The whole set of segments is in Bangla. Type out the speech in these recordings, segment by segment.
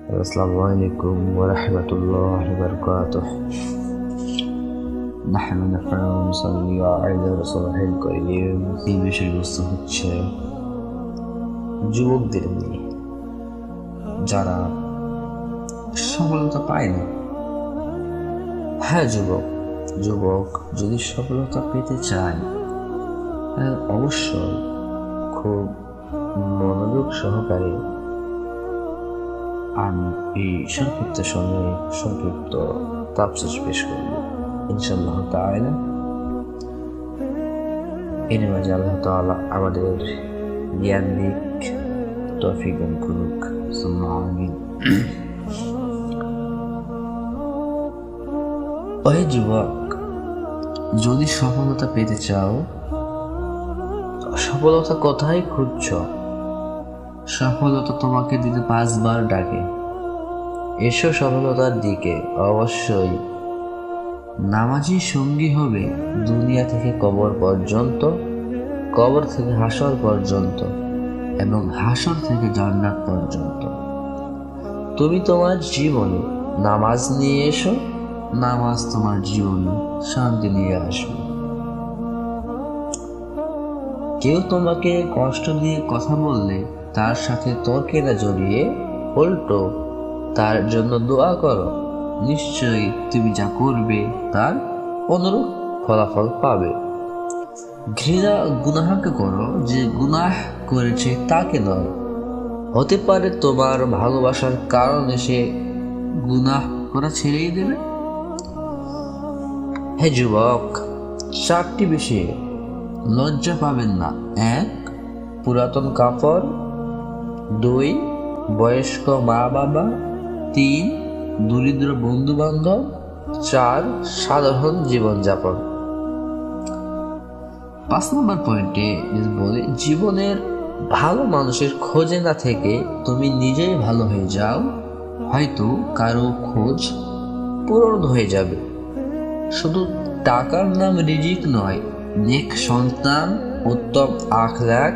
Assalamualaikum warahmatullahi wabarakatuh. নাহমাদুহু সাল্লি আলা রাসূলিল কারীম। এই বিষয়বস্তু হচ্ছে যুবকদের নিয়ে, যারা সফলতা পায় না। হ্যাঁ, যুবক যদি সফলতা পেতে চায়, অবশ্যই খুব মনোযোগ সহকারে আমি এই সংক্ষিপ্ত সময়ে সংক্ষিপ্ত তাফসীর পেশ করব ইনশাআল্লাহ তাআলা। এর মাঝে আল্লাহ তাআলা আমাদের জ্ঞান দিক, তৌফিক দান করুক, সুম্মা আমিন। ওই যুবক, যদি সফলতা পেতে চাও, সফলতা কোথায় খুঁজছ? সফলতা তোমাকে দিতে 5 বার ডাকে, এসো সফলতার দিকে। অবশ্যই নামাজি সঙ্গী হবে দুনিয়া থেকে কবর পর্যন্ত, কবর থেকে হাসর পর্যন্ত, এবং হাসর থেকে জান্নাত পর্যন্ত। তুমি তোমার জীবনে নামাজ নিয়ে এসো, নামাজ তোমার জীবনে শান্তি নিয়ে আসবে। কেউ তোমাকে কষ্ট দিয়ে কথা বললে তার সাথে তর্কে না জড়িয়ে উল্টো তার জন্য দোয়া করো। নিশ্চয়ই তুমি যা করবে তার অনুরূপ ফলাফল পাবে। ঘৃণা গুনাহকে করো, যে গুনাহ করেছে তাকে নয়। হতে পারে তোমার ভালোবাসার কারণে সে গুনাহ করা ছেড়েই দেবে। হে যুবক, 4টি বিষয়ে লজ্জা পাবেন না। 1. পুরাতন কাপড়। 2. বয়স্ক মা বাবা। 3. দরিদ্র বন্ধু বান্ধব। 4. সাধারণ জীবনযাপন। 5 নম্বর পয়েন্টে বলে, জীবনের ভালো মানুষের খোঁজে না থেকে তুমি নিজেই ভালো হয়ে যাও, হয়তো কারো খোঁজ পূরণ হয়ে যাবে। শুধু টাকার নাম রিজিক নয়, নেক সন্তান, উত্তম আখলাক,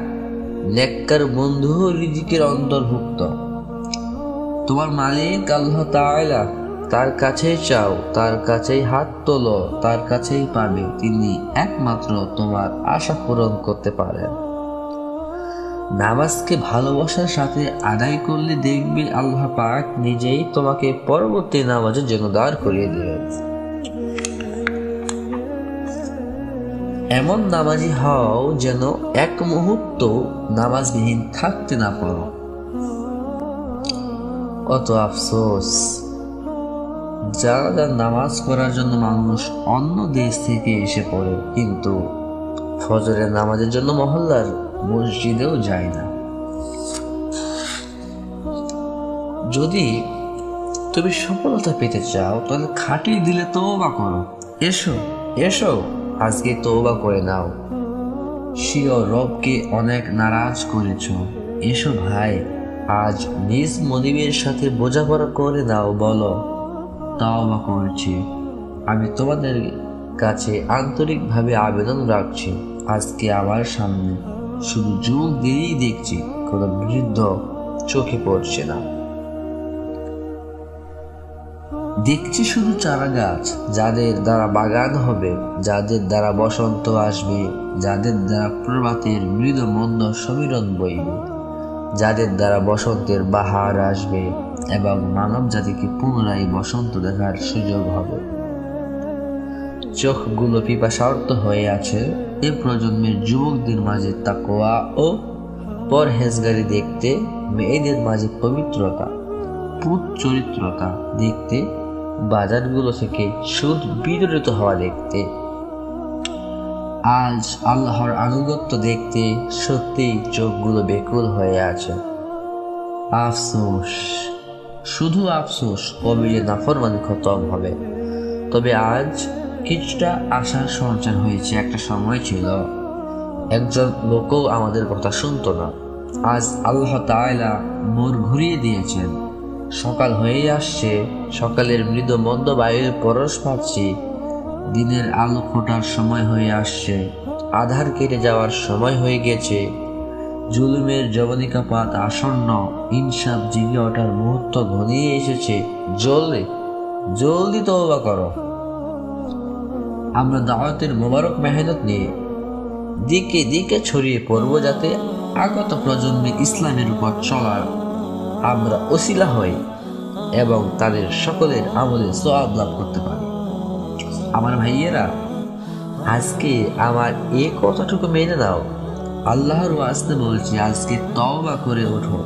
নেককার বন্ধু রিজিকের অন্তর্ভুক্ত। তোমার মালিক আল্লাহ তাআলা, তার কাছেই চাও, তার কাছেই হাত তোলো, তার কাছেই পাবে। তিনি একমাত্র তোমার আশা পূরণ করতে পারেন। নামাজকে ভালোবাসার সাথে আদায় করলে দেখবে আল্লাহ পাক নিজেই তোমাকে পরবর্তী নামাজের জন্য দাঁড় করিয়ে দেবেন। এমন নামাজি হও যেন এক মুহূর্ত নামাজবিহীন থাকতে না পারো। কত আফসোস, যারা নামাজ পড়ার জন্য মানুষ অন্য দেশ থেকে এসে পড়ে, কিন্তু ফজরের নামাজের জন্য মহল্লার মসজিদেও যায় না। যদি তুমি সফলতা পেতে চাও, তাহলে খাটিয়ে দিলে তওবা করো। এসো আজকে তওবা করে নাও। শিও রবকে অনেক নারাজ করেছ। এসো ভাই, আজ নিজ মনিবের সাথে বোঝাপড়া করে নাও। বলো, তওবা করছি। আমি তোমাদের কাছে আন্তরিকভাবে আবেদন রাখছি। আজকে আমার সামনে শুধু যুবকদেরই দেখছি, কোনো বৃদ্ধ চোখে পড়ছে না। দেখছি শুধু চারা গাছ, যাদের দ্বারা বাগান হবে, যাদের দ্বারা বসন্ত আসবে, যাদের দ্বারা প্রভাতের মৃদু মন্দ সমীরণ বইবে, যাদের দ্বারা বসন্তের বাহার আসবে এবং মানব জাতিকে পুনরায় বসন্ত দেখার সুযোগ হবে। চোখগুলো পিপাসার্ত হয়ে আছে এ প্রজন্মের যুবকদের মাঝে তাকওয়া ও পরহেজগারি দেখতে, মেয়েদের মাঝে পবিত্রতা, পুত চরিত্রতা দেখতে, বাজারগুলো থেকে সুদ বিদরিত হওয়া দেখতে, আজ আল্লাহর আনুগত্য দেখতে সত্যি চোখগুলো বেকুল হয়ে আছে। আফসোস, শুধু আফসোস, কবে যে নাফরমানি খতম হবে। তবে আজ কিছুটা আশার সঞ্চার হয়েছে। একটা সময় ছিল একজন লোকও আমাদের কথা শুনতো না। আজ আল্লাহ তাআলা মোড় ঘুরিয়ে দিয়েছেন। সকাল হয়ে আসছে, সকালের মৃদু মন্দ বায়ুর পরশ পাচ্ছি। দিনের আলো ফোটার সময় হয়ে আসছে, আধার কেটে যাওয়ার সময় হয়ে গেছে। জুলুমের যবনিকাপাত আসন্ন, ইনসাফ জেগে ওঠার মুহূর্ত ঘনিয়ে এসেছে। জলদি জলদি তওবা করো। আমরা দাওয়াতের মোবারক মেহনত নিয়ে দিকে দিকে ছড়িয়ে পড়ব, যাতে আগত প্রজন্মে ইসলামের উপর চলার আমরা ওসিলা হই এবং তাদের সকলের আমলে সওয়াব লাভ করতে পারি। আমার ভাইয়েরা, আজকে আমার এই কথাটুকু মেনে নাও। আল্লাহর ওয়াস্তে বলছি, আজকে তওবা করে ওঠো।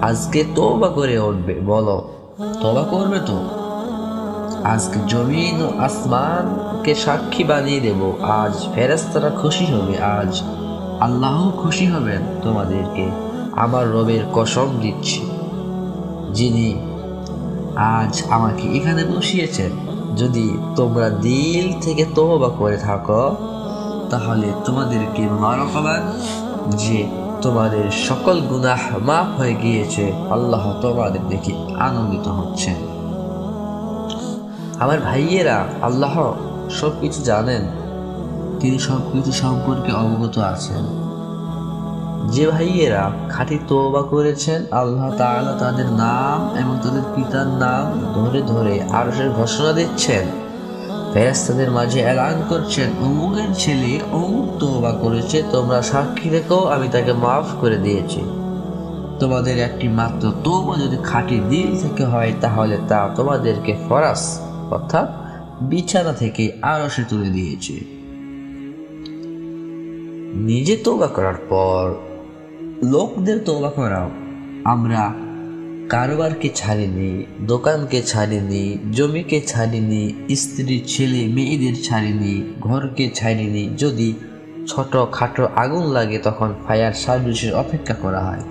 আজকে তওবা করে উঠবে। বলো, তওবা করবে তো? আজকে জমিন ও আসমানকে সাক্ষী বানিয়ে দেব। আজ ফেরেশতারা খুশি হবে, আজ আল্লাহ খুশি হবেন তোমাদেরকে। আমার রবের কসম দিচ্ছি, যিনি আজ আমাকে এখানে বসিয়েছেন। যদি তোমরা দিল থেকে তওবা করে থাকো, তাহলে তোমাদেরকে মুবারকবাদ যে তোমাদের সকল গুনাহ মাফ হয়ে গিয়েছে। আল্লাহ তোমাদের দেখে আনন্দিত হচ্ছেন। আমার ভাইয়েরা, আল্লাহ সবকিছু জানেন, তিনি সবকিছু সম্পর্কে অবগত আছেন। যে ভাইয়েরা খাঁটি তওবা করেছেন, আল্লাহ তাআলা তাদের নাম এবং তাদের পিতার নাম ধরে ধরে আরশের ঘোষণা দিচ্ছেন, ফেরেশতাদের মাঝে এলান করছেন, অমুকের ছেলে অমুক তওবা করেছে, তোমরা সাক্ষী রেখো, আমি তাকে মাফ করে দিয়েছি। তোমাদের একটি মাত্র তওবা যদি খাঁটি দিল থেকে হয়, তাহলে তা তোমাদেরকে ফরাস অর্থাৎ বিছানা থেকে আরশে তুলে দিয়েছে। নিজে তওবা করার পর লোকদের তওবা করাও। আমরা কারবারকে ছাড়িনি, দোকানকে ছাড়িনি, জমিকে ছাড়িনি, স্ত্রী ছেলে মেয়েদের ছাড়িনি, ঘরকে ছাড়িনি। যদি ছোট খাটো আগুন লাগে, তখন ফায়ার সার্ভিসের অপেক্ষা করা হয়।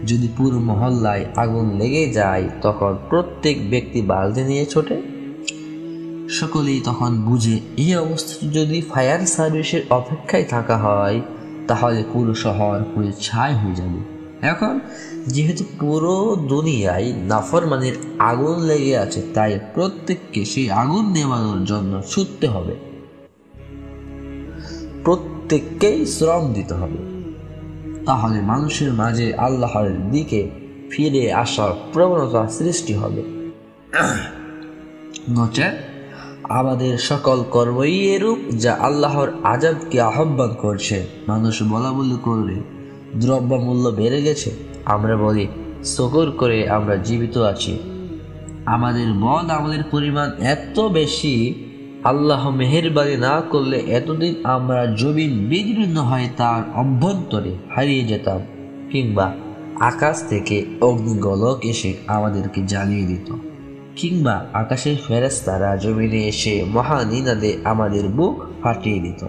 যদি পুরো মহল্লায় আগুন লেগে যায়, তখন প্রত্যেক ব্যক্তি বালতি নিয়ে ছোটে। সকলেই তখন বুঝে, এই অবস্থায় যদি ফায়ার সার্ভিসের অপেক্ষায় থাকা হয়, তাহলে পুরো শহর পুড়ে ছাই হয়ে যাবে। এখন যেহেতু পুরো দুনিয়ায় নাফরমানের আগুন লেগে আছে, তাই প্রত্যেককে সেই আগুন নেভানোর জন্য ছুটতে হবে, প্রত্যেককেই শ্রম দিতে হবে। তাহলে মানুষের মাঝে আল্লাহর দিকে ফিরে আসার প্রবণতা সৃষ্টি হবে। নচেত আমাদের সকল কর্মই এরূপ, যা আল্লাহর আযাবকে আহ্বান করছে। মানুষ বলা বলি করলে দ্রব্যমূল্য বেড়ে গেছে, আমরা বলি শুকর করে আমরা জীবিত আছি। আমাদের বদ আমলের পরিমাণ এত বেশি, আল্লাহ মেহেরবানি না করলে এতদিন আমরা জমিন বিদীর্ণ হয়ে তার অভ্যন্তরে হারিয়ে যেতাম, কিংবা আকাশ থেকে অগ্নিগোলক এসে আমাদেরকে জ্বালিয়ে দিত, কিংবা আকাশের ফেরেশতারা জমিনে এসে মহানিনাদে আমাদের বুক ফাটিয়ে দিত।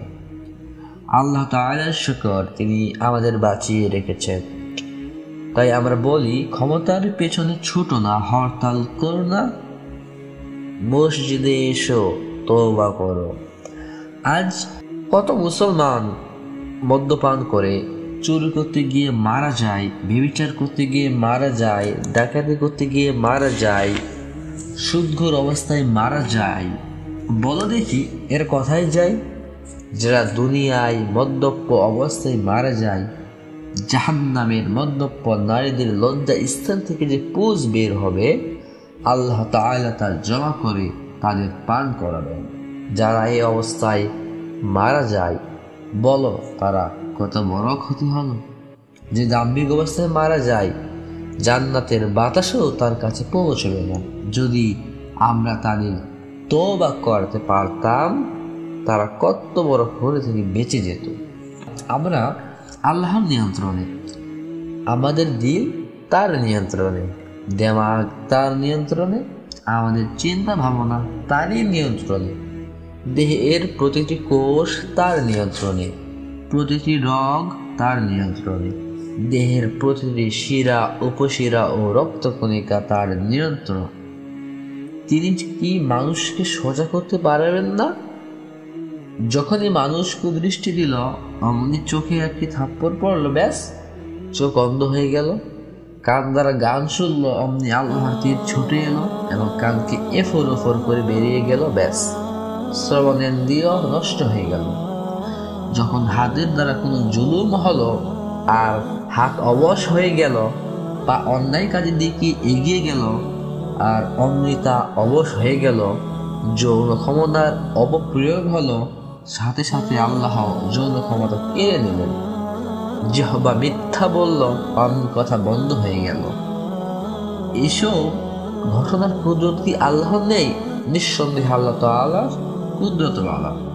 আল্লাহ তাআলার শুকর, তিনি আমাদের বাঁচিয়ে রেখেছেন। তাই আমরা বলি, ক্ষমতার পেছনে ছুটো না, হরতাল করো না, মসজিদে এসো, তওবা করো। আজ কত মুসলমান মদ্যপান করে চুরি করতে গিয়ে মারা যায়, ব্যভিচার করতে গিয়ে মারা যায়, ডাকাতি করতে গিয়ে মারা যায়, সুদঘোর অবস্থায় মারা যায়। বলো দেখি, এর কথাই যায়? যারা দুনিয়ায় মদ্যপ অবস্থায় মারা যায়, জাহান্নামের মদ্যপ নারীদের লজ্জা স্থান থেকে যে পুজ বের হবে, আল্লাহ তাআলা তা জমা করে তাদের পান করাবেন। যারা এই অবস্থায় মারা যায়, বলো তারা কত বড় ক্ষতি হলো। যে দাম্ভিক অবস্থায় মারা যায়, জান্নাতের বাতাসও তার কাছে পৌঁছবে না। যদি আমরা তাদের তওবা করতে পারতাম, তারা কত বড় ক্ষতি থেকে বেঁচে যেত। আমরা আল্লাহর নিয়ন্ত্রণে, আমাদের দিল তার নিয়ন্ত্রণে, দিমাগ তার নিয়ন্ত্রণে, আমাদের চিন্তা ভাবনা তারই নিয়ন্ত্রণে, দেহের প্রতিটি কোষ তার নিয়ন্ত্রণে, প্রতিটি রগ তার নিয়ন্ত্রণে, দেহের প্রতিটি শিরা, উপশিরা ও রক্তকণিকা তার নিয়ন্ত্রণ। তিনি কি মানুষকে সোজা করতে পারবেন না? যখনই মানুষ কুদৃষ্টি দিল, অমনি চোখে একটি থাপ্পড় পড়ল, ব্যাস চোখ অন্ধ হয়ে গেল। কান দ্বারা গান শুনল, অমনি আল্লাহর তীর ছুটে এলো এবং কানকে এফর ওফর করে বেরিয়ে গেল, ব্যাস শ্রবণেন্দ্রিয় নষ্ট হয়ে গেল। যখন হাতের দ্বারা কোনো জুলুম হলো, আর হাত অবশ হয়ে গেল, বা অন্যায় কাজের দিকে এগিয়ে গেল, আর অমৃতা অবশ হয়ে গেল, যৌন ক্ষমতার অপপ্রয়োগ হলো, সাথে সাথে আল্লাহ যৌন ক্ষমতা কেড়ে নিলেন। জিহ্বা মিথ্যা বলল, পান কথা বন্ধ হয়ে গেল। এসব ঘটনার কুদরত কি আল্লাহর নেই? নিঃসন্দেহে আল্লাহ তাআলার কুদরত আলা।